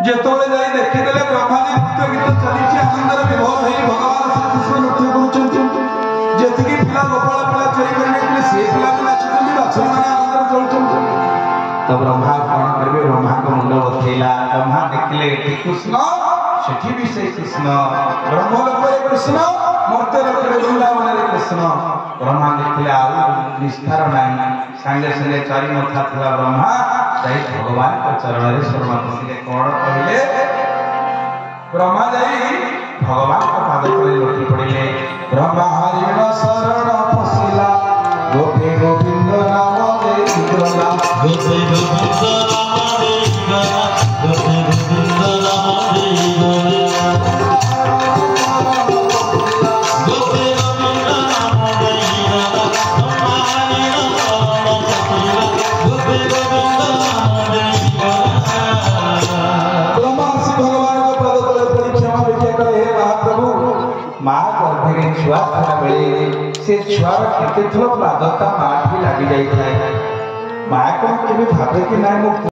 जेतोले जाई देखिदेले ब्रह्माजी नृत्य गीत चलीछि आनंदर विभोर होई भगवान श्री कृष्ण नृत्य करूछन्ति जेतिकी पिला गोपाल पिला चोरी करने के से पिला के नाचुछन्ति बाछुरी माने आनंदर चलछन्ति तो ब्रह्मा कोन करबे ब्रह्मा को मुंड बथेला ब्रह्मा देखिले कि कृष्ण सेठी भी से कृष्ण ब्रह्मलोक रे कृष्ण मर्त्य लोक रे वृंदावन रे कृष्ण ब्रह्मा देखिले आ निस्तार नाही संगे संगे चारि मथा थिला ब्रह्मा जाई भगवान के चरण रे शरण से कोन कहिले ब्रह्मा जाई भगवान के पाद तले लोटी पड़िले ब्रह्मा हरिण शरण पसिला गोपे गोविंद नाम दे इंद्रला गोपे गोविंद नाम दे इंद्रला गोपे गोविंद नाम दे इंद्रला गोपे गोविंद नाम दे इंद्रला ब्रह्मा हरिण शरण पसिला गोपे गोविंद नाम दे इंद्रला ब्रह्मा श्री भगवान के पाद तले पड़ी क्षमा भिक्षा करे हे महाप्रभु मां गर्भरे छुआ था बेले से छुआ केते थो पादता मां भी लागि जाई थाए मां को केबे भाबे कि ना मो